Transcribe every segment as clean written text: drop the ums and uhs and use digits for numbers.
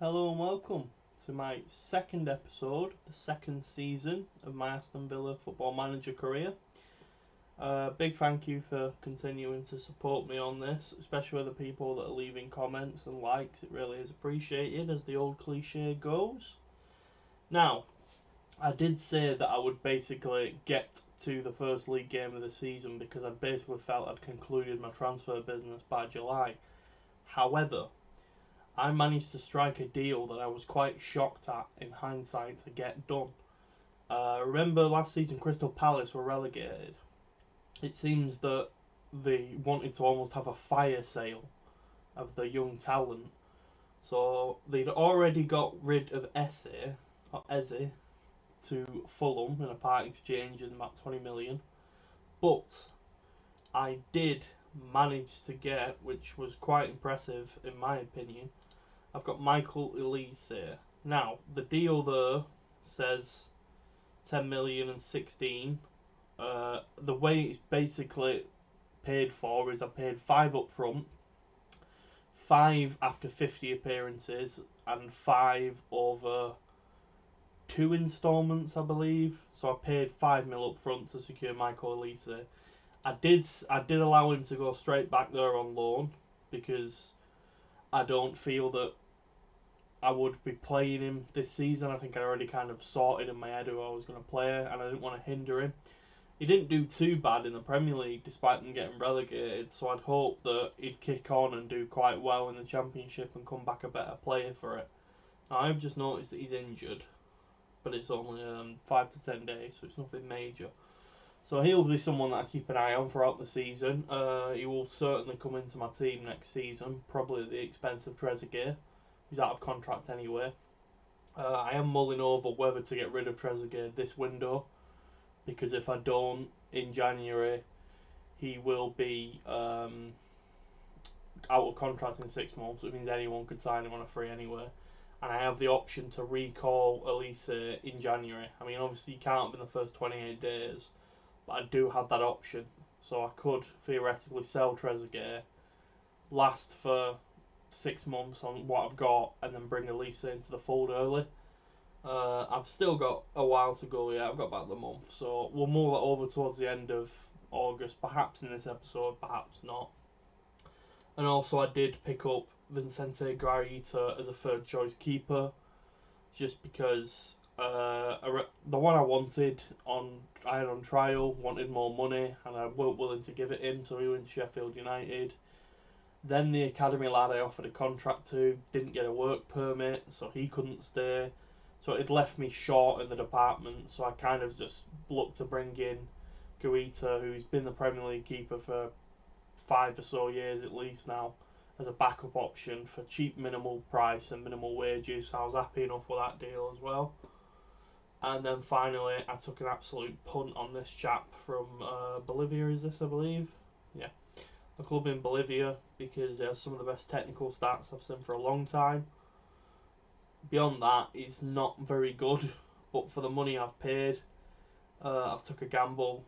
Hello and welcome to my second episode, the second season of my Aston Villa football manager career. Big thank you for continuing to support me on this, especially the people that are leaving comments and likes. It really is appreciated, as the old cliche goes. Now, I did say that I would basically get to the first league game of the season because I basically felt I'd concluded my transfer business by July. However, I managed to strike a deal that I was quite shocked at in hindsight to get done. Remember last season Crystal Palace were relegated? It seems that they wanted to almost have a fire sale of the young talent. So they'd already got rid of Eze to Fulham in a part exchange in about 20 million. But I did manage to get, which was quite impressive in my opinion, I've got Michael Elise here. Now, the deal there says 10 million and 16. The way it's basically paid for is I paid 5 up front, 5 after 50 appearances, and 5 over 2 instalments, I believe. So I paid 5 mil up front to secure Michael Elise. I did allow him to go straight back there on loan because I don't feel that I would be playing him this season. I think I already kind of sorted in my head who I was going to play, and I didn't want to hinder him. He didn't do too bad in the Premier League despite them getting relegated, so I'd hope that he'd kick on and do quite well in the Championship and come back a better player for it. Now, I've just noticed that he's injured, but it's only 5 to 10 days, so it's nothing major. So he'll be someone that I keep an eye on throughout the season. He will certainly come into my team next season, probably at the expense of Trezeguet. He's out of contract anyway. I am mulling over whether to get rid of Trezeguet this window, because if I don't, in January, he will be out of contract in 6 months, which means anyone could sign him on a free anyway. And I have the option to recall Elise in January. I mean, obviously you can't in the first 28 days, but I do have that option. So I could theoretically sell Trezeguet, last for 6 months on what I've got, and then bring Elise into the fold early. I've still got a while to go yet. I've got about the month, so we'll mull that over towards the end of August, perhaps in this episode, perhaps not. And also, I did pick up Vicente Guaita as a third choice keeper, just because the one I wanted I had on trial wanted more money, and I weren't willing to give it him, so he went to Sheffield United. Then the academy lad I offered a contract to didn't get a work permit, so he couldn't stay. So it left me short in the department, so I kind of just looked to bring in Guaita, who's been the Premier League keeper for 5 or so years at least now, as a backup option for cheap minimal price and minimal wages. So I was happy enough with that deal as well. And then finally, I took an absolute punt on this chap from Bolivia, is this, I believe? Yeah. A club in Bolivia, because he has some of the best technical stats I've seen for a long time. Beyond that, he's not very good, but for the money I've paid, I've took a gamble.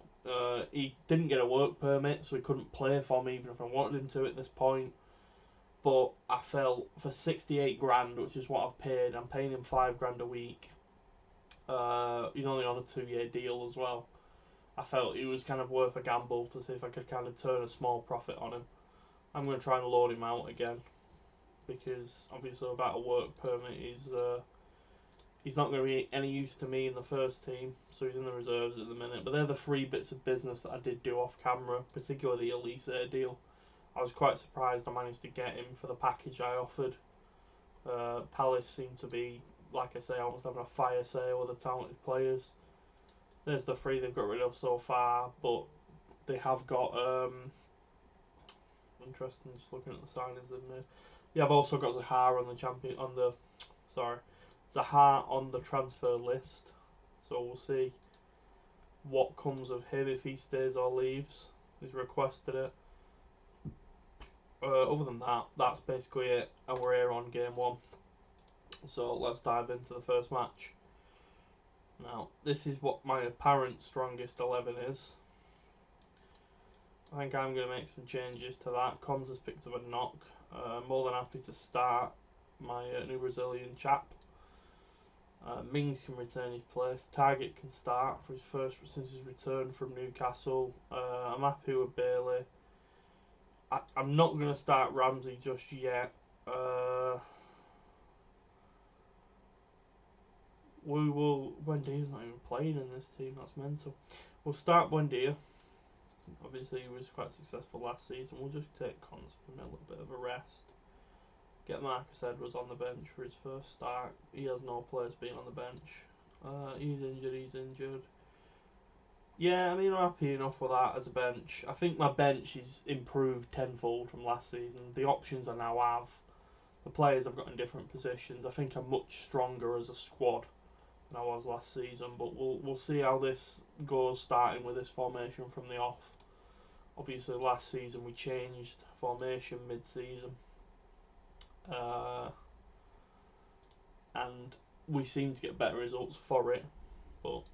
He didn't get a work permit, so he couldn't play for me even if I wanted him to at this point. But I felt for 68 grand, which is what I've paid, I'm paying him 5 grand a week. He's only on a 2-year deal as well. I felt it was kind of worth a gamble to see if I could kind of turn a small profit on him. I'm going to try and loan him out again, because obviously without a work permit he's not going to be any use to me in the first team, so he's in the reserves at the minute. But they're the 3 bits of business that I did do off camera, particularly the Elise deal. I was quite surprised I managed to get him for the package I offered. Palace seemed to be, like I say, almost having a fire sale with the talented players. There's the 3 they've got rid of so far, but they have got interesting. Just looking at the signings they've made. Yeah, I've also got Zaha on the transfer list, so we'll see what comes of him if he stays or leaves. He's requested it. Other than that, that's basically it, and we're here on game 1. So let's dive into the first match. Now, this is what my apparent strongest 11 is. I think I'm going to make some changes to that. Cons has picked up a knock. More than happy to start my new Brazilian chap. Mings can retain his place. Target can start for his first since his return from Newcastle. I'm happy with Bailey. I'm not going to start Ramsey just yet. We will. Buendia's not even playing in this team. That's mental. We'll start Buendia. Obviously, he was quite successful last season. We'll just take Cons for a little bit of a rest. Get Marcus Edwards on the bench for his first start. He has no place being on the bench. He's injured. Yeah, I mean, I'm happy enough with that as a bench. I think my bench is improved tenfold from last season. The options I now have, the players I've got in different positions, I think I'm much stronger as a squad than I was last season. But we'll see how this goes, starting with this formation from the off. Obviously, last season we changed formation mid-season. And we seem to get better results for it, but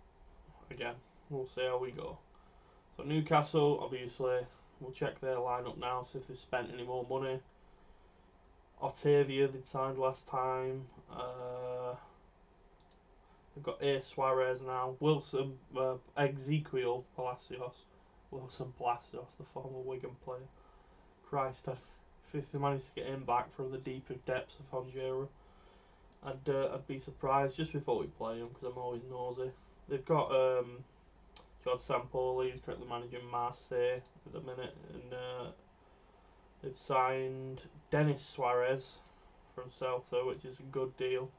again, we'll see how we go. So Newcastle, obviously, we'll check their lineup now, see if they've spent any more money. Otavia they'd signed last time. They've got Suarez now. Wilson, Ezequiel Palacios. Wilson Palacios, the former Wigan player. Christ, if they managed to get him back from the deepest depths of Honduras, I'd be surprised just before we play him, because I'm always nosy. They've got George Sampoli, who's currently managing Marseille at the minute, and they've signed Denis Suarez from Celta, which is a good deal.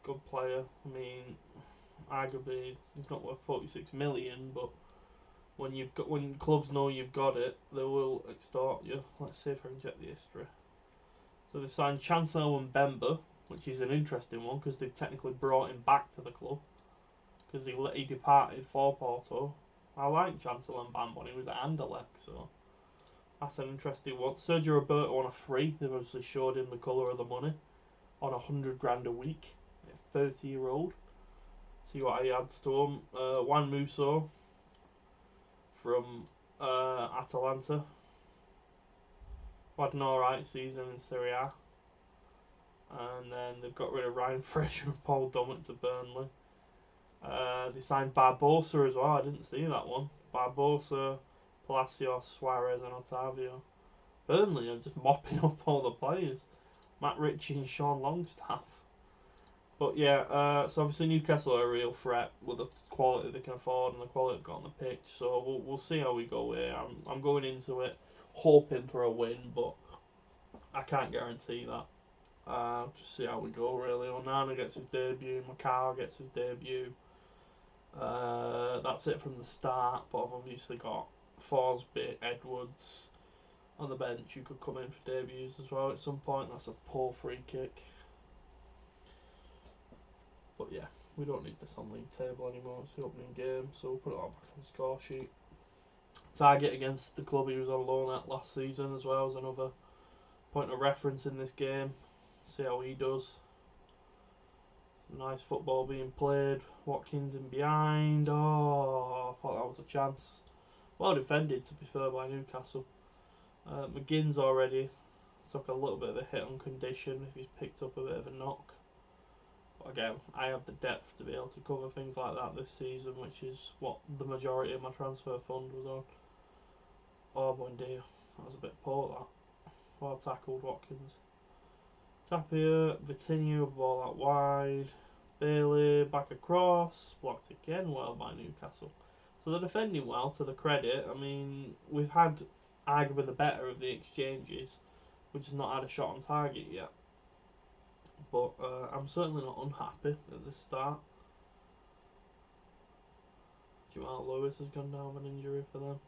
Good player. I mean, arguably he's not worth 46 million, but when clubs know you've got it, they will extort you. Let's see if I can check the history. So they've signed Chancellor and Bemba, which is an interesting one because they've technically brought him back to the club because he departed for Porto. I like Chancellor and Bemba when he was at Anderlecht, so that's an interesting one. Sergio Roberto on a free. They've obviously showed him the colour of the money on 100 grand a week. 30-year-old. See what he adds to him. Juan Musso from Atalanta. Had an alright season in Serie A. And then they've got rid of Ryan Fraser and Paul Dummett to Burnley. They signed Barbosa as well. I didn't see that one. Barbosa, Palacios, Suarez and Otavio. Burnley are just mopping up all the players. Matt Ritchie and Sean Longstaff. But yeah, so obviously Newcastle are a real threat with the quality they can afford and the quality they've got on the pitch. So we'll see how we go here. I'm going into it hoping for a win, but I can't guarantee that. Just see how we go really. Onana gets his debut, Macau gets his debut. That's it from the start, but I've obviously got Forsby, Edwards on the bench who could come in for debuts as well at some point. That's a poor free kick. But yeah, we don't need this on league table anymore. It's the opening game, so we'll put it on back on the score sheet. Target against the club he was on loan at last season as well as another point of reference in this game. See how he does. Nice football being played. Watkins in behind. Oh, I thought that was a chance. Well defended, to be fair, by Newcastle. McGinn's already took a little bit of a hit on condition if he's picked up a bit of a knock. But again, I have the depth to be able to cover things like that this season, which is what the majority of my transfer fund was on. Oh, Buendia. That was a bit poor, that. Well tackled, Watkins. Tapia, Vitinho, ball out wide. Bailey, back across. Blocked again well by Newcastle. So they're defending well, to the credit. I mean, we've had arguably the better of the exchanges. We've just not had a shot on target yet. But I'm certainly not unhappy at the start. Jamal Lewis has gone down with an injury for them.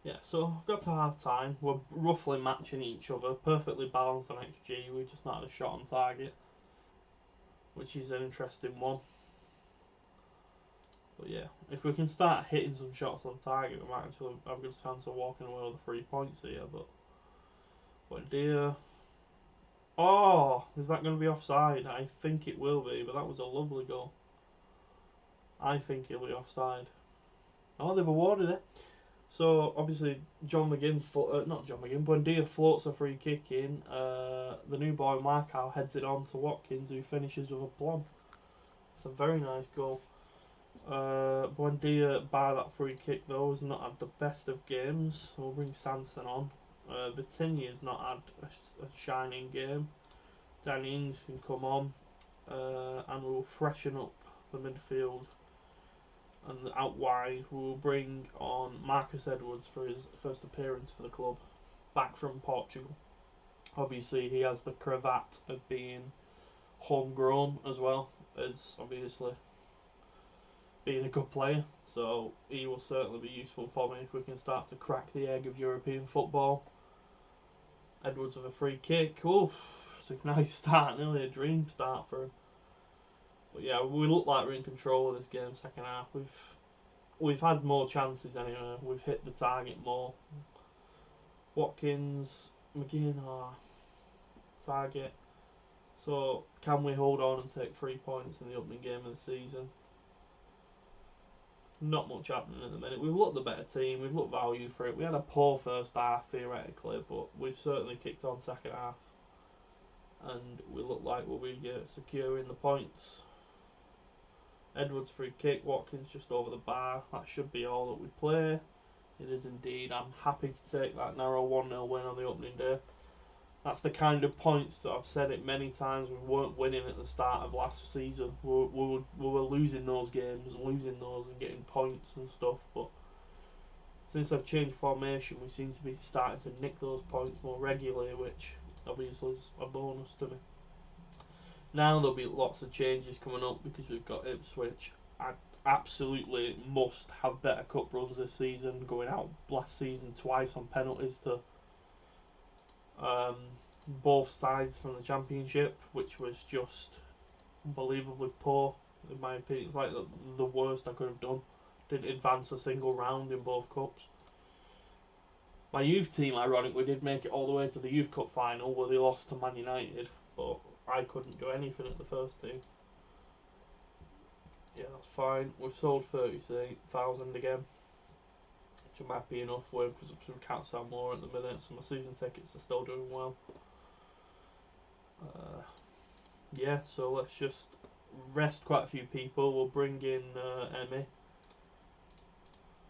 Yeah, so got to half time. We're roughly matching each other, perfectly balanced on XG. We've just not had a shot on target, which is an interesting one. But yeah, if we can start hitting some shots on target, we might actually have a good chance of walking away with the 3 points here. But dear. Oh, is that going to be offside? I think it will be, but that was a lovely goal. I think he'll be offside. Oh, they've awarded it. So obviously Buendia floats a free kick in. The new boy Markow heads it on to Watkins, who finishes with a plum. It's a very nice goal. Buendia, bar that free kick though, has not had the best of games. We'll bring Sanson on. Vitinha's not had a shining game. Danny Ings can come on, and we'll freshen up the midfield. And out wide, we'll bring on Marcus Edwards for his first appearance for the club, back from Portugal. Obviously, he has the cravat of being homegrown as well as obviously being a good player. So he will certainly be useful for me if we can start to crack the egg of European football. Edwards with a free kick. Oof, it's a nice start, nearly a dream start for him. But yeah, we look like we're in control of this game second half. We've had more chances anyway. We've hit the target more. Watkins, McGinn are target. So can we hold on and take 3 points in the opening game of the season? Not much happening at the minute. We've looked the better team. We've looked value for it. We had a poor first half theoretically, but we've certainly kicked on second half, and we look like we'll be securing the points. Edwards free kick, Watkins just over the bar. That should be all that we play. It is indeed. I'm happy to take that narrow 1-0 win on the opening day. That's the kind of points that I've said it many times. We weren't winning at the start of last season. We were losing those games, losing those and getting points and stuff. But since I've changed formation, we seem to be starting to nick those points more regularly, which obviously is a bonus to me. Now there'll be lots of changes coming up because we've got Ipswich. I absolutely must have better cup runs this season. Going out last season twice on penalties to both sides from the Championship, which was just unbelievably poor in my opinion. It's like the worst I could have done. Didn't advance a single round in both cups. My youth team, ironically, did make it all the way to the Youth Cup final where they lost to Man United, but I couldn't do anything at the first team. Yeah, that's fine. We've sold 30,000 again, which I'm happy enough with because we can't sell more at the minute, so my season tickets are still doing well. Yeah, so let's just rest quite a few people. We'll bring in Emmy.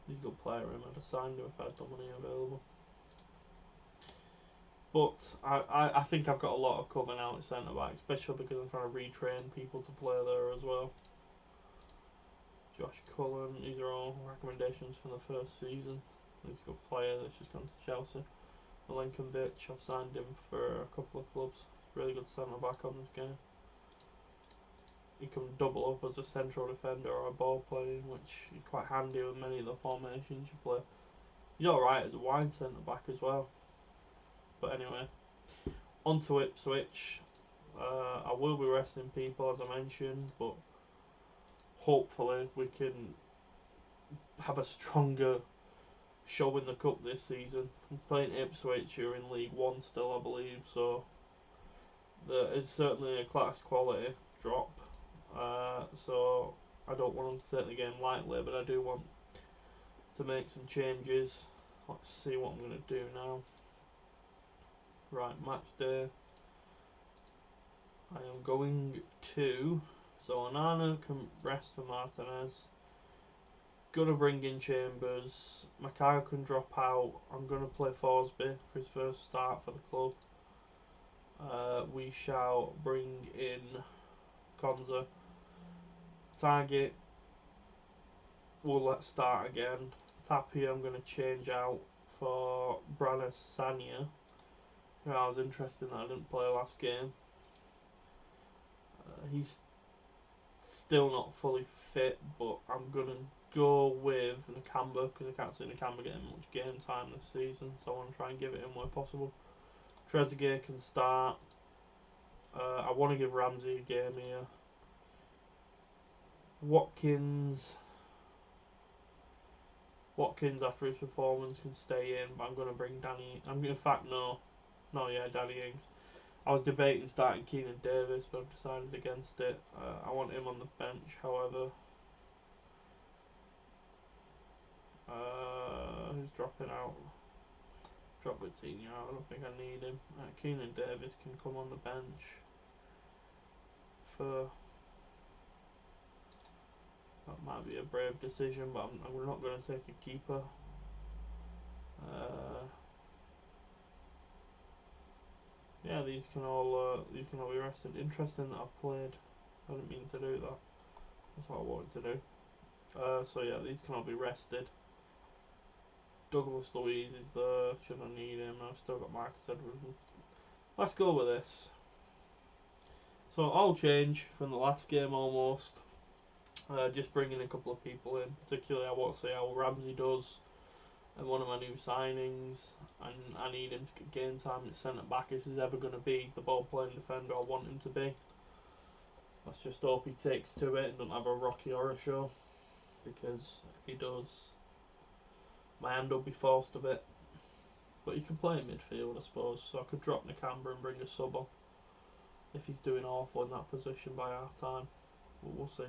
He's a good player, I'd have signed him if I had the money available. But I think I've got a lot of cover now at centre back, especially because I'm trying to retrain people to play there as well. Josh Cullen, these are all recommendations from the first season. He's a good player that's just gone to Chelsea. Milenkovic, I've signed him for a couple of clubs. Really good centre back on this game. He can double up as a central defender or a ball player, which is quite handy with many of the formations you play. He's alright as a wide centre back as well. But anyway, on to Ipswich. I will be resting people as I mentioned, but hopefully we can have a stronger show in the cup this season. I'm playing Ipswich, who are in League One still, I believe, so there is certainly a class quality drop. So I don't want them to take the game lightly, but I do want to make some changes. Let's see what I'm going to do now. Right, match day. I am going to... So Onana can rest for Martinez. Gonna bring in Chambers. Mackay can drop out. I'm gonna play Forsby for his first start for the club. We shall bring in Konza. Target. We'll let start again. Tapia I'm gonna change out for Brannis Sanya. I was interested that I didn't play last game. He's still not fully fit, but I'm gonna go with Nakamba because I can't see Nakamba getting much game time this season, so I want to try and give it him where possible. Trezeguet can start. I want to give Ramsey a game here. Watkins after his performance can stay in, but I'm going to bring Danny. In fact, Danny Ings. I was debating starting Keenan Davis, but I've decided against it. I want him on the bench, however. Who's dropping out? Drop Coutinho out. I don't think I need him. Keenan Davis can come on the bench for. That might be a brave decision, but we're not going to take a keeper. Yeah, these can all be rested. Interesting that I've played. I didn't mean to do that. That's what I wanted to do. So yeah, these can all be rested. Douglas Luiz is there. Should I need him? I've still got Marcus Edwards. Let's go with this. So all change from the last game almost. Just bringing a couple of people in. Particularly, I want to see how Ramsey does. And one of my new signings. And I need him to get game time at centre back if he's ever going to be the ball playing defender I want him to be. Let's just hope he takes to it and don't have a Rocky Horror Show. Because if he does, my hand will be forced a bit. But he can play in midfield, I suppose. So I could drop Nakamba and bring a sub on. If he's doing awful in that position by half time. But we'll see.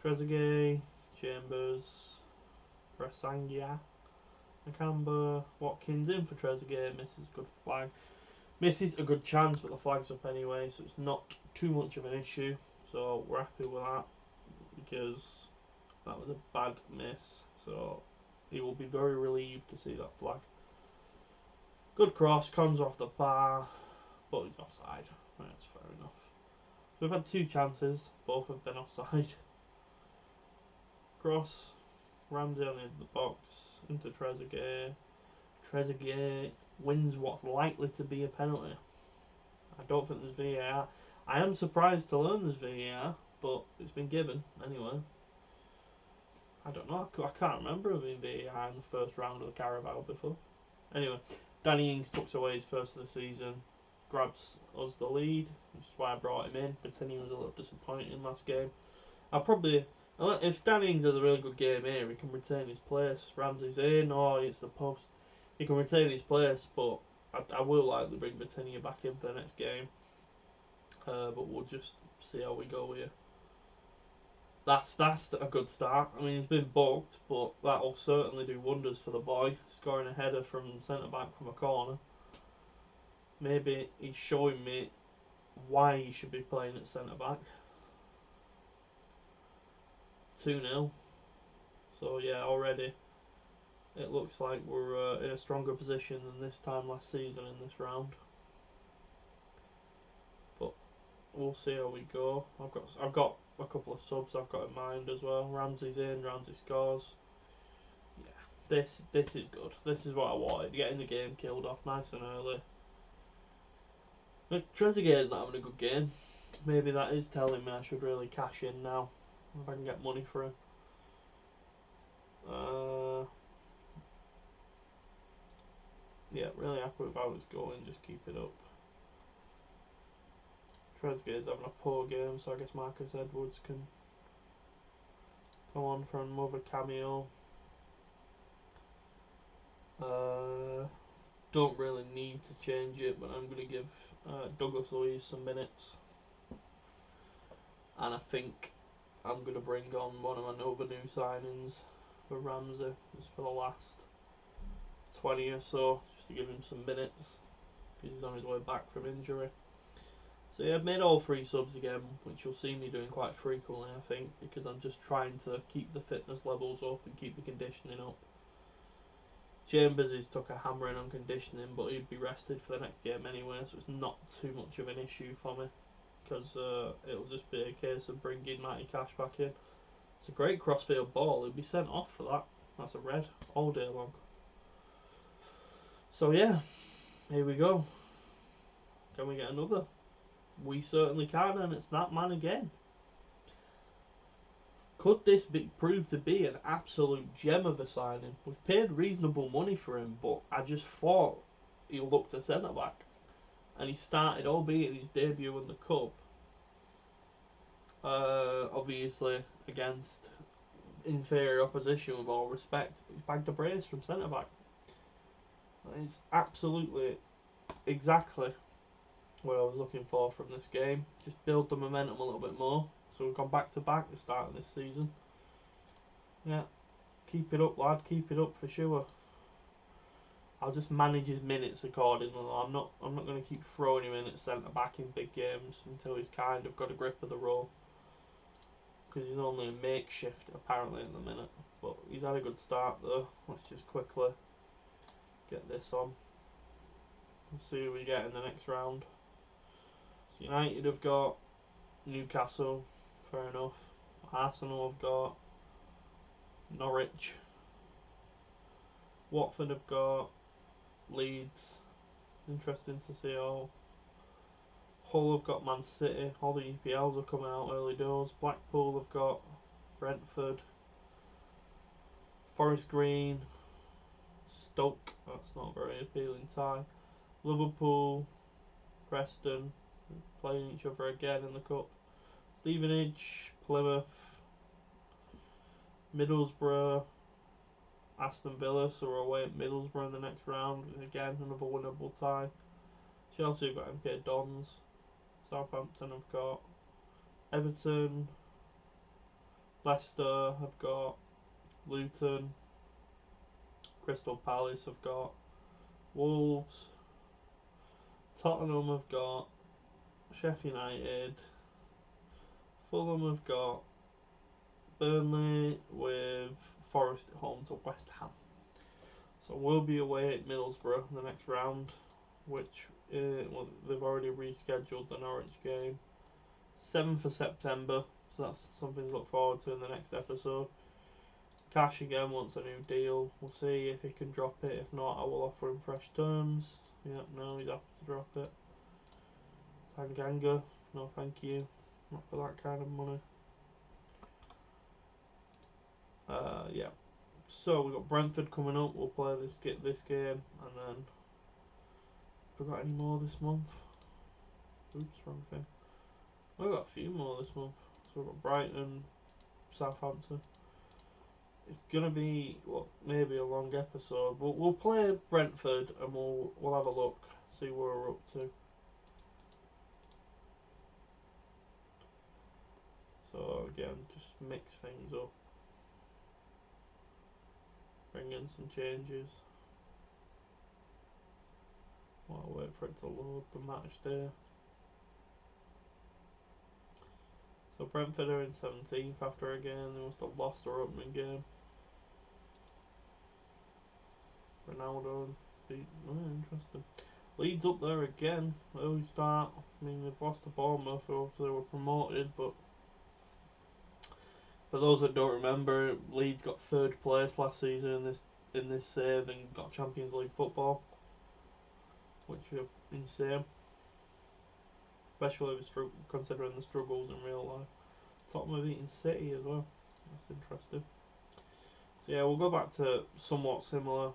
Trezeguet, Chambers, Brasangia, Nakamba, Watkins in for Trezeguet. Misses a good flag. Misses a good chance, but the flag's up anyway, so it's not too much of an issue. So we're happy with that because that was a bad miss. So he will be very relieved to see that flag. Good cross, Cons off the bar, but he's offside. Right, that's fair enough. So we've had two chances, both have been offside. Cross, Ramsey on the end of the box, into Trezeguet. Trezeguet wins what's likely to be a penalty. I don't think there's VAR. I am surprised to learn there's VAR, but it's been given anyway. I don't know, I can't remember there being VAR in the first round of the Carabao before. Anyway, Danny Ings tucks away his first of the season, grabs us the lead, which is why I brought him in. Pretending he was a little disappointing last game. I'll probably, if Danny Ings has a really good game here, he can retain his place. Ramsey's in, or it's the post. He can retain his place, but I will likely bring Vitinha back in for the next game. But we'll just see how we go here. That's a good start. I mean, he's been booked, but that'll certainly do wonders for the boy. Scoring a header from centre back from a corner. Maybe he's showing me why he should be playing at centre back. 2-0. So yeah, already it looks like we're in a stronger position than this time last season in this round. But we'll see how we go. I've got a couple of subs I've got in mind as well. Ramsey's in, Ramsey scores. Yeah, this is good. This is what I wanted. Getting the game killed off nice and early. But Trezeguet's not having a good game. Maybe that is telling me I should really cash in now if I can get money for him. Yeah, really happy with how it's going. Just keep it up. Trezeguet's having a poor game, so I guess Marcus Edwards can come on for another cameo. Don't really need to change it, but I'm going to give Douglas Luiz some minutes. And I think I'm going to bring on one of my other new signings for Ramsey, just for the last 20 or so, just to give him some minutes, because he's on his way back from injury. So yeah, I've made all 3 subs again, which you'll see me doing quite frequently, I think, because I'm just trying to keep the fitness levels up and keep the conditioning up. Chambers has took a hammering on conditioning, but he'd be rested for the next game anyway, so it's not too much of an issue for me, because it'll just be a case of bringing Matty Cash back in. It's a great crossfield ball, he'll be sent off for that. That's a red all day long. So yeah, here we go. Can we get another? We certainly can, and it's that man again. Could this prove to be an absolute gem of a signing? We've paid reasonable money for him, but I just thought he looked a centre back, and he started, albeit his debut in the cup, obviously against inferior opposition with all respect. But he's bagged a brace from centre back. It's absolutely exactly what I was looking for from this game. Just build the momentum a little bit more. So we've gone back to back at the start of this season. Yeah, Keep it up, lad. Keep it up for sure. I'll just manage his minutes accordingly. I'm not going to keep throwing him in at centre back in big games until he's kind of got a grip of the role. Because he's only a makeshift apparently at the minute. But he's had a good start though. Let's just quickly get this on. We'll see who we get in the next round. So United have got Newcastle, fair enough. Arsenal have got Norwich. Watford have got Leeds. Interesting to see all. Hull have got Man City. All the EPLs are coming out early doors. Blackpool have got Brentford. Forest Green. Stoke. That's not a very appealing tie. Liverpool. Preston. Playing each other again in the cup. Stevenage. Plymouth. Middlesbrough. Aston Villa, so we're away at Middlesbrough in the next round. Again, another winnable tie. Chelsea have got MK Dons. Southampton have got Everton. Leicester have got Luton. Crystal Palace have got Wolves. Tottenham have got Sheffield United. Fulham have got Burnley, with Forest at home to West Ham. So we'll be away at Middlesbrough in the next round, which well, they've already rescheduled the Norwich game. 7th of September, so that's something to look forward to in the next episode. Cash again wants a new deal. We'll see if he can drop it. If not, I will offer him fresh terms. Yep, no, he's happy to drop it. Tanganga, no thank you. Not for that kind of money. Yeah. So we've got Brentford coming up. We'll play this game, and then forgot any more this month. Oops, wrong thing. We've got a few more this month. So we've got Brighton, Southampton. It's gonna be maybe a long episode. We'll play Brentford and we'll have a look, see where we're up to. So again, just mix things up. Bring in some changes. While I wait for it to load the match day. So Brentford are in 17th after a game. They must have lost their opening game. Ronaldo beat. Oh, interesting. Leeds up there again. Early start. I mean, they've lost to Bournemouth, who they were promoted, but for those that don't remember, Leeds got 3rd place last season in this save and got Champions League football, which is insane, especially considering the struggles in real life. Tottenham have beaten City as well. That's interesting. So yeah, we'll go back to somewhat similar.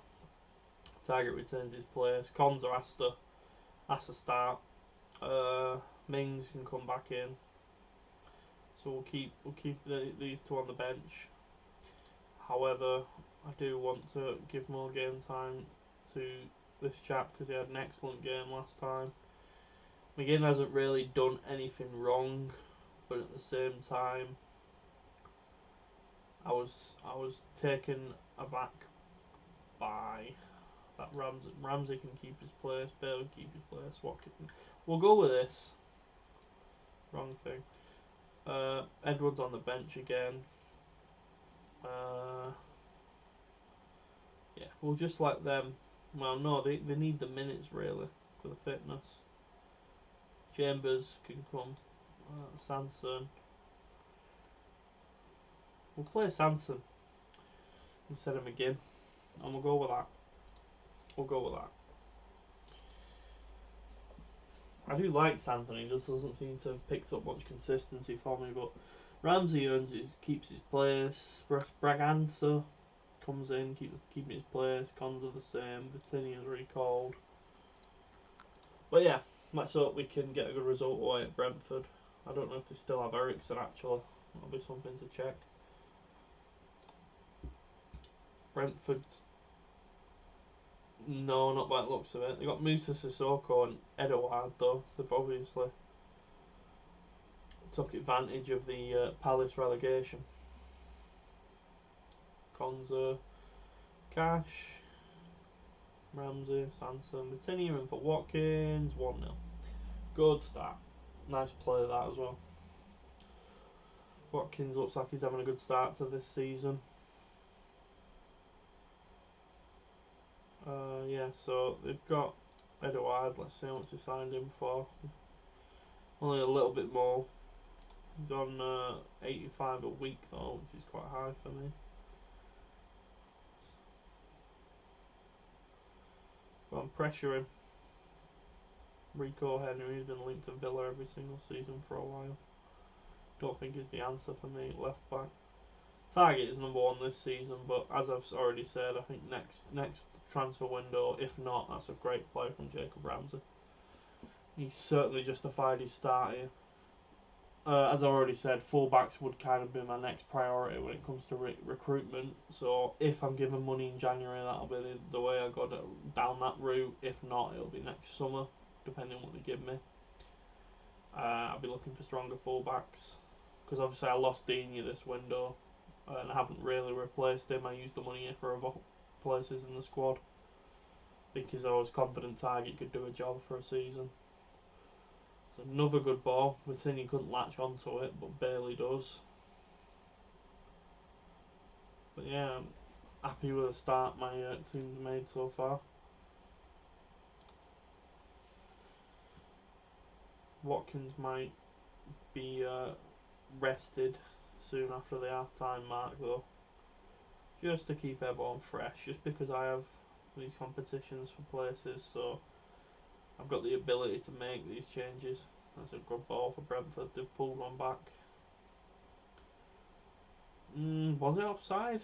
Target retains his place. Cons are has to start. Mings can come back in. So we'll keep these two on the bench. However, I do want to give more game time to this chap because he had an excellent game last time. McGinn hasn't really done anything wrong, but at the same time, I was taken aback by that Ramsey can keep his place, Bale can keep his place. We'll go with this. Wrong thing. Edwards on the bench again. Yeah, we'll just let them. Well, no, they need the minutes really for the fitness. Chambers can come. Sanson. We'll play Sanson instead of McGinn, and we'll go with that. I do like Sanson. He just doesn't seem to have picked up much consistency for me, but Ramsey keeps his place. Braganza comes in, keeping his place. Cons are the same. Vitinha's recalled. But yeah, let's hope we can get a good result away at Brentford. I don't know if they still have Ericsson actually. That'll be something to check. Brentford, no, not by the looks of it. They got Musa Sissoko and Edouard though. So they've obviously took advantage of the Palace relegation. Konza, Cash, Ramsey, Sanson, Matinho in for Watkins, 1-0. Good start. Nice play that as well. Watkins looks like he's having a good start to this season. Yeah, so they've got Edouard. Let's see how much they signed him for. Only a little bit more. He's on 85 a week though, which is quite high for me. But I'm pressuring. Rico Henry has been linked to Villa every single season for a while. Don't think he's the answer for me at left back. Target is number 1 this season, but as I've already said, I think next transfer window, if not, that's a great play from Jacob Ramsey. He's certainly justified his start here. As I already said, fullbacks would kind of be my next priority when it comes to recruitment. So if I'm given money in January, that'll be the way I go down that route. If not, it'll be next summer, depending on what they give me. I'll be looking for stronger fullbacks because obviously I lost Digne this window and I haven't really replaced him. I used the money here for other places in the squad because I was confident Target could do a job for a season. It's another good ball. Matinho couldn't latch onto it, but Bailey does. But yeah, I'm happy with the start my team's made so far. Watkins might be rested soon after the half-time mark though, just to keep everyone fresh, just because I have these competitions for places, so I've got the ability to make these changes. That's a good ball for Brentford. They've pulled one back. Was it offside?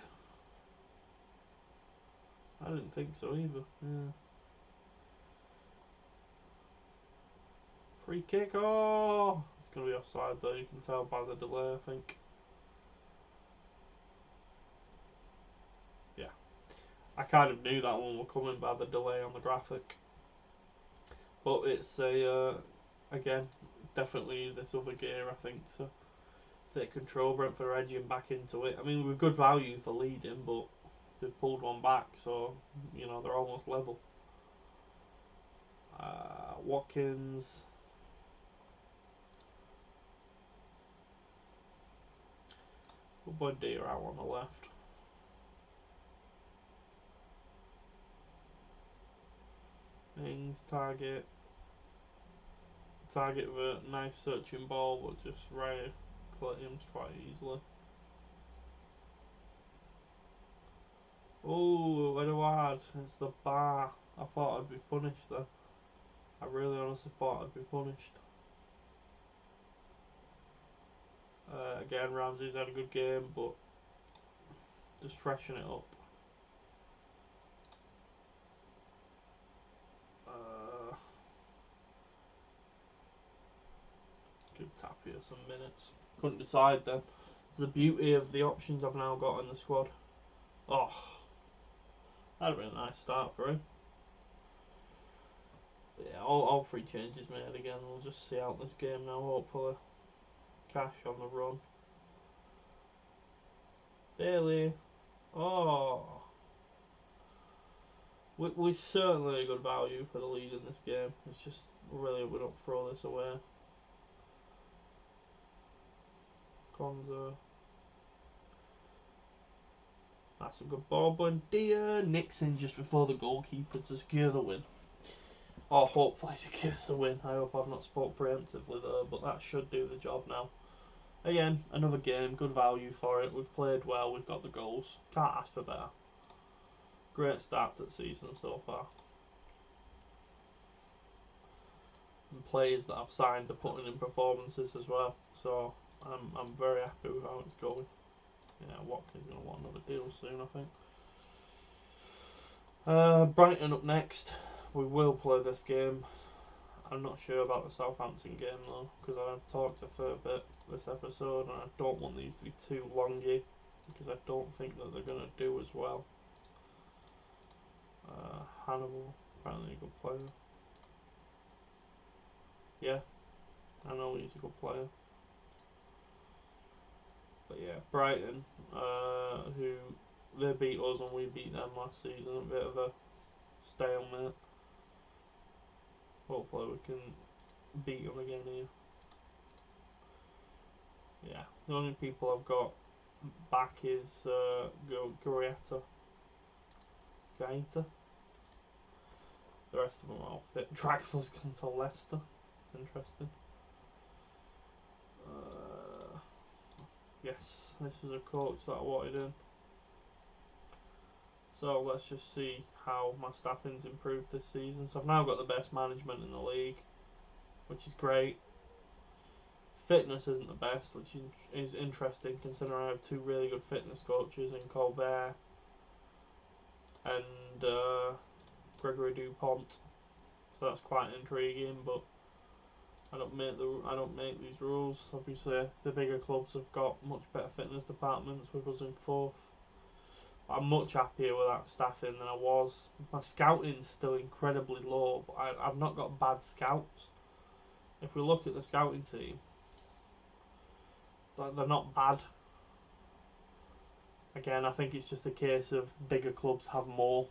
I didn't think so either. Yeah. Free kick. Oh, it's going to be offside though. You can tell by the delay, I think. Yeah. I kind of knew that one was coming by the delay on the graphic. But it's again, definitely this other gear, I think, to take control. Brentford are edging back into it. I mean, with good value for leading, but they've pulled one back, so, you know, they're almost level. Watkins. Good boy Deer out on the left. Ings, target with a nice searching ball, but just right claims quite easily. Oh, Edouard, it's the bar. I thought I'd be punished there. I really honestly thought I'd be punished. Again, Ramsey's had a good game, but just freshen it up. Give Tapia some minutes. Couldn't decide then. The beauty of the options I've now got in the squad. Oh, that'd have been a nice start for him. But yeah, all 3 changes made again. We'll just see out this game now, hopefully. Cash on the run. Bailey. Oh. We're certainly a good value for the lead in this game. It's just really we don't throw this away. Konza. That's a good ball. Buendia nicks in just before the goalkeeper to secure the win. Or hopefully secures the win. I hope I've not spoke preemptively though, but that should do the job now. Again, another game, good value for it. We've played well, we've got the goals. Can't ask for better. Great start to the season so far. And players that I've signed are putting in performances as well. So I'm very happy with how it's going. Yeah, Watkins going to want another deal soon, I think. Brighton up next. We will play this game. I'm not sure about the Southampton game though, because I've talked a fair bit this episode, and I don't want these to be too longy, because I don't think that they're going to do as well. Hannibal, apparently a good player. Yeah, I know he's a good player. But yeah, Brighton, who they beat us and we beat them last season. A bit of a stalemate. Hopefully we can beat them again here. Yeah, the only people I've got back is Gaeta. The rest of them are all fit. Draxler's gone to Leicester. It's interesting. Yes, this is a coach that I wanted in. So let's just see how my staffing's improved this season. So I've now got the best management in the league, which is great. Fitness isn't the best, which is interesting considering I have two really good fitness coaches in Colbert and Gregory Dupont. So that's quite intriguing, but I don't make these rules. Obviously, the bigger clubs have got much better fitness departments, with us in fourth. I'm much happier with that staffing than I was. My scouting's still incredibly low, but I've not got bad scouts. If we look at the scouting team, they're not bad. Again, I think it's just a case of bigger clubs have more.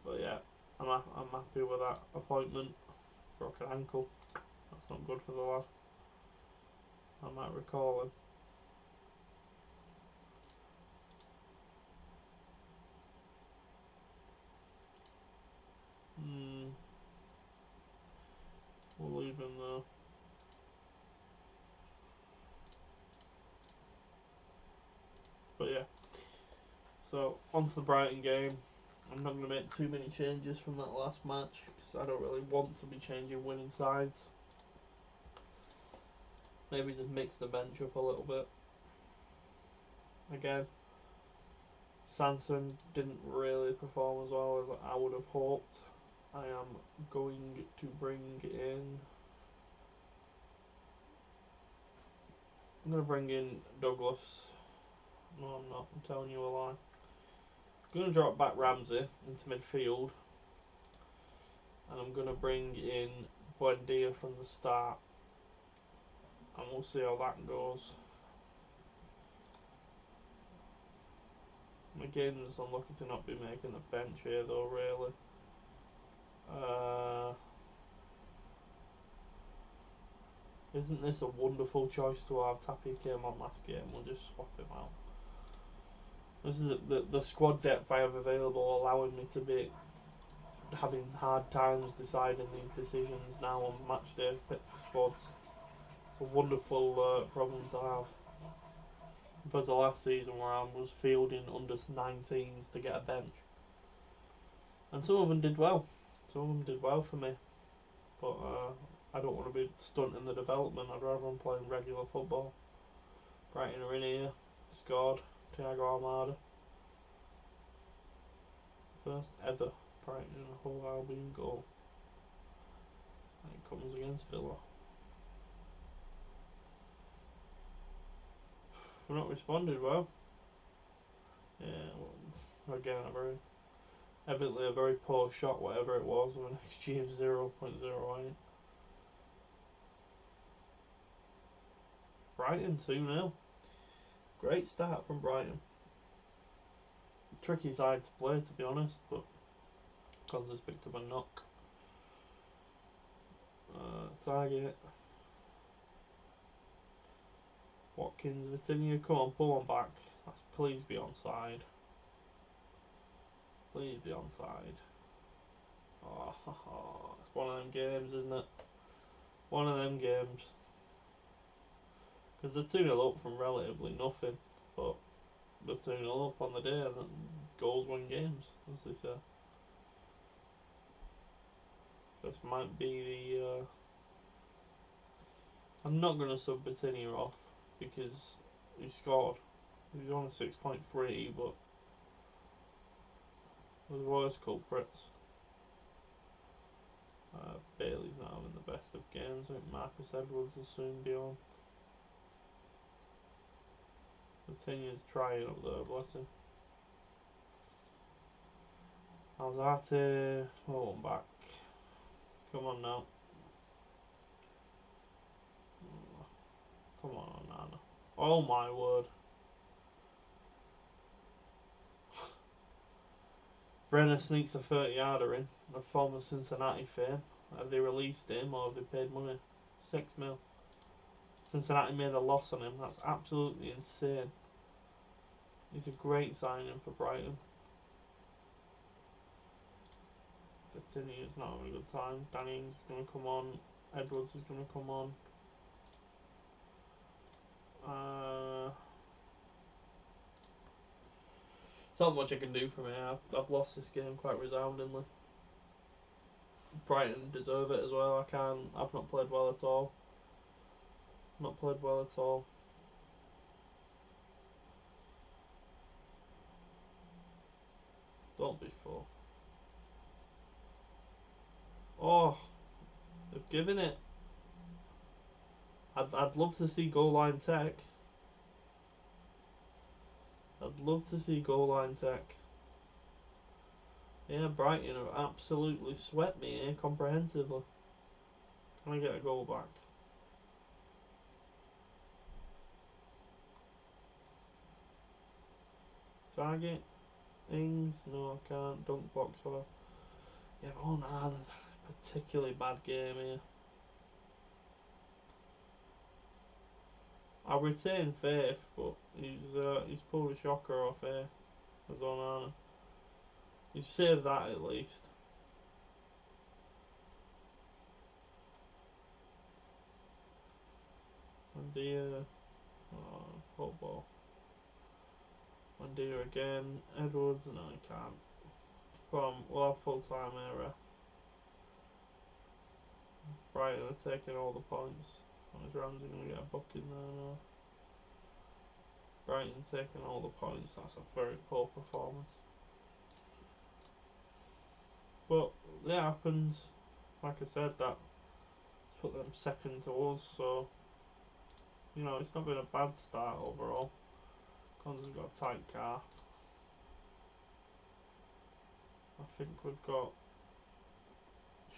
But yeah, I'm happy with that appointment. Broke an ankle. That's not good for the lad. I might recall him. We'll leave him though. But yeah. So, on to the Brighton game. I'm not going to make too many changes from that last match because I don't really want to be changing winning sides. Maybe just mix the bench up a little bit. Again, Sanson didn't really perform as well as I would have hoped. I am going to bring in... I'm going to bring in Douglas. No, I'm not. I'm telling you a lie. I'm going to drop back Ramsey into midfield. And I'm going to bring in Buendia from the start. And we'll see how that goes. McGinn's unlucky to not be making the bench here though, really. Isn't this a wonderful choice to have? Tapia came on last game, we'll just swap him out. This is the squad depth I have available, allowing me to be having hard times deciding these decisions now on match day squads. It's a wonderful problem to have. Compared to last season where I was fielding under 19s to get a bench. And some of them did well. Some of them did well for me. But I don't want to be stunting the development. I'd rather I'm playing regular football. Brighton are in here. Scored. Thiago Almada. First ever Brighton in a whole Albion goal. And it comes against Villa. We're not responded well. Yeah, well, again, evidently a very poor shot, whatever it was, with an XG of 0.08. Brighton 2-0. Great start from Brighton. Tricky side to play, to be honest, but Cons has picked up a knock. Target. Watkins, Vitinha, come on, pull on back. Please be onside. Please be onside. Oh, it's one of them games, isn't it? One of them games. Because they're 2-0 up from relatively nothing, but they're 2-0 up on the day, and goals win games, as they say. This might be the... I'm not going to sub Vitinha off, because he scored. He's on a 6.3, but there's worse culprits. Bailey's not having the best of games. I think Marcus Edwards will soon be on. Vitinha's trying up there, bless him. Alzate, hold on back. Come on now. Come on, Nana. Oh my word. Brenner sneaks a 30-yarder in, a former Cincinnati fame. Have they released him or have they paid money? 6 mil. Cincinnati made a loss on him. That's absolutely insane. He's a great signing for Brighton. Bettini is not having a good time. Danning's going to come on. Edwards is going to come on. There's not much I can do from here. I've lost this game quite resoundingly. Brighton deserve it as well. I've not played well at all. Not played well at all. Don't be full. Oh, they've given it. I'd love to see goal line tech. I'd love to see goal line tech. Yeah, Brighton have absolutely swept me here comprehensively. Can I get a goal back? Target? Ings? No, I can't. Dunk box for. Yeah, but Addons had a particularly bad game here. I retain faith, but he's pulled a shocker off here. As on he's saved that at least. Mandia, football. Mandia again. Edwards, no, he can't. Come on, we'll have full time error. Brighton are taking all the points. Is Ramsey going to get a booking there? No. Brighton taking all the points. That's a very poor performance. But it happens. Like I said, that put them second to us. So you know, it's not been a bad start overall. Cons has got a tight calf. I think we've got.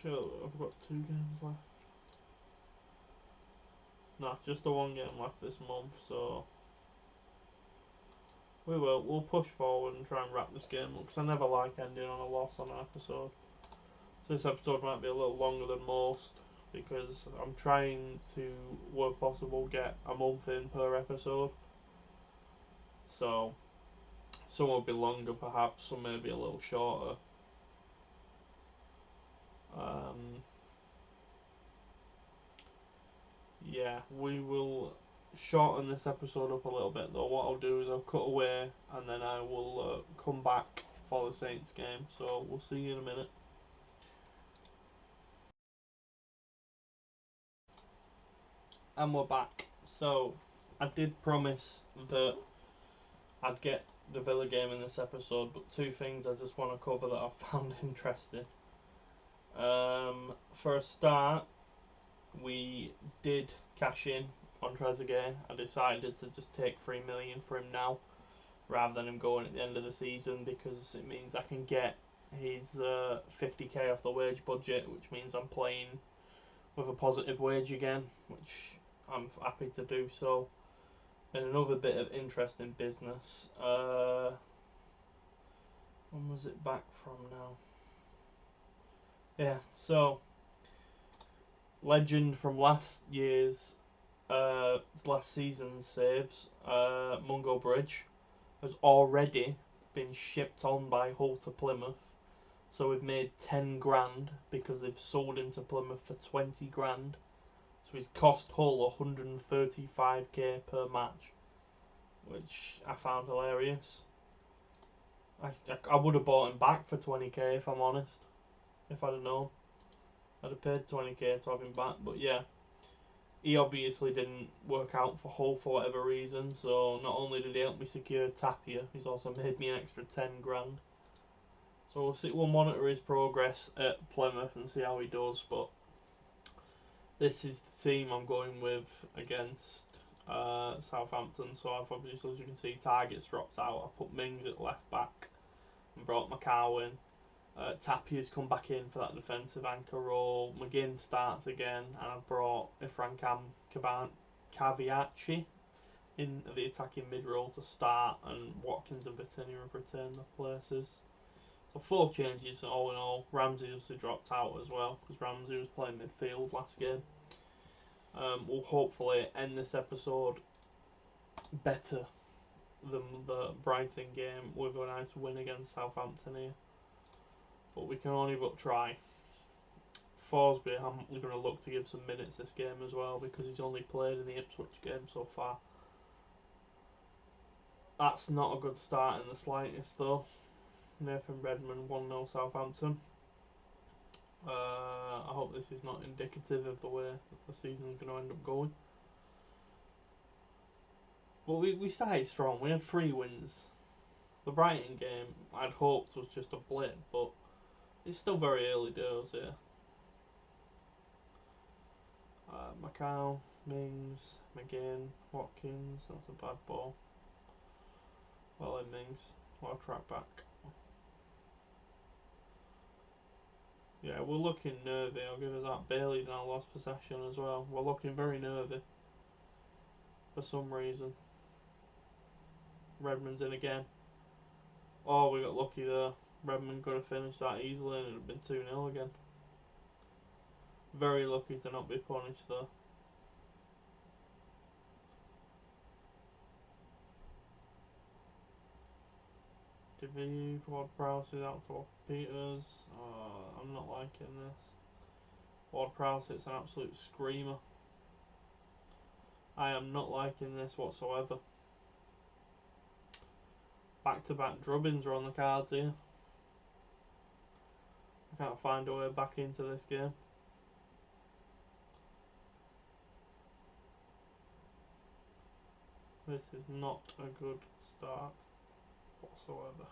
Sure, I've got 2 games left. Nah, just the 1 game left this month, so we'll push forward and try and wrap this game up, because I never like ending on a loss on an episode. So this episode might be a little longer than most, because I'm trying to, where possible, get a month in per episode. So some will be longer perhaps, some may be a little shorter. Yeah, we will shorten this episode up a little bit though. What I'll do is I'll cut away and then I will come back for the Saints game. So we'll see you in a minute. And we're back. So I did promise that I'd get the Villa game in this episode, but 2 things I just want to cover that I found interesting. For a start, we did cash in on Trezeguet. I decided to just take 3 million for him now, rather than him going at the end of the season, because it means I can get his 50k off the wage budget, which means I'm playing with a positive wage again, which I'm happy to do so. And another bit of interesting business. When was it back from now? Yeah, so legend from last season's saves, Mungo Bridge, has already been shipped on by Hull to Plymouth. So we've made 10 grand because they've sold him to Plymouth for 20 grand. So he's cost Hull 135k per match, which I found hilarious. I would have bought him back for 20k if I'm honest. If I'd have known, I'd have paid 20k to have him back. But yeah, he obviously didn't work out for Hull for whatever reason. So not only did he help me secure Tapia, he's also made me an extra 10 grand. So we'll monitor his progress at Plymouth and see how he does. But this is the team I'm going with against Southampton. So I've obviously, as you can see, targets dropped out. I put Mings at left back and brought Macau in. Tapia's come back in for that defensive anchor role. McGinn starts again, and I've brought Ifran Caviacci in the attacking mid role to start, and Watkins and Vitinha have returned their places. So 4 changes all in all. Ramsey obviously dropped out as well because Ramsey was playing midfield last game. We'll hopefully end this episode better than the Brighton game with a nice win against Southampton here. But we can only but try. Forsby, I'm going to look to give some minutes this game as well because he's only played in the Ipswich game so far. That's not a good start in the slightest though. Nathan Redmond 1-0 Southampton. I hope this is not indicative of the way the season's going to end up going. Well, we started strong. We had 3 wins. The Brighton game, I'd hoped was just a blip, but it's still very early days here. Macau, Mings, McGinn, Watkins, that's a bad ball. Well in Mings, what a track back. Yeah, we're looking nervy, I'll give us that. Bailey's now lost possession as well. We're looking very nervy for some reason. Redmond's in again. Oh, we got lucky there. Redmond could have finished that easily and it would have been 2-0 again. Very lucky to not be punished though. Divi, Ward-Prowse is out to Peters. Oh, I'm not liking this. Ward-Prowse, it's an absolute screamer. I am not liking this whatsoever. Back-to-back drubbings are on the cards here. I can't find a way back into this game. This is not a good start whatsoever.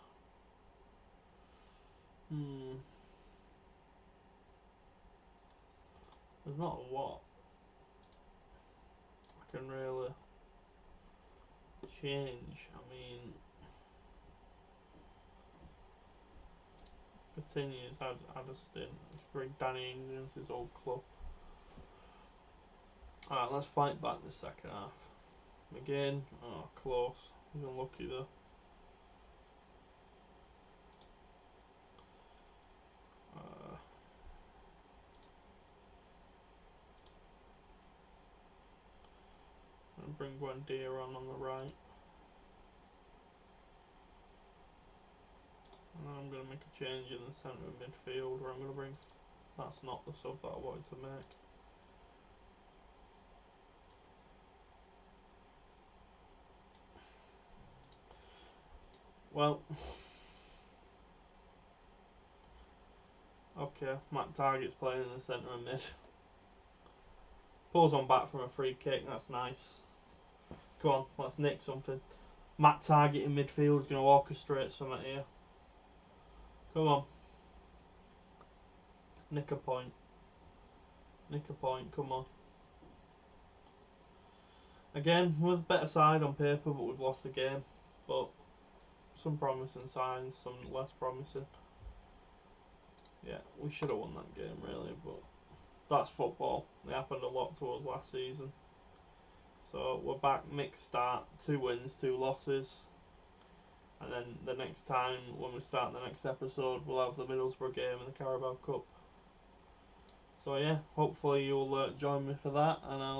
There's not a lot I can really change. I mean, Coutinho's had a stint. Let's bring Danny Ings into his old club. Alright, let's fight back the second half. Again, oh, close. He's unlucky though. And bring Buendia on the right. And then I'm going to make a change in the centre of midfield where I'm going to bring... That's not the sub that I wanted to make. Well... Okay, Matt Target's playing in the centre of mid. Pulls on back from a free kick, that's nice. Come on, let's nick something. Matt Target in midfield is going to orchestrate something here. Come on. Nick a point. Nick a point, come on. Again, we're the better side on paper, but we've lost the game. But some promising signs, some less promising. Yeah, we should have won that game really, but that's football. It happened a lot to us last season. So we're back, mixed start, 2 wins, 2 losses. And then the next time, when we start the next episode, we'll have the Middlesbrough game in the Carabao Cup. So yeah, hopefully you'll join me for that, and I'll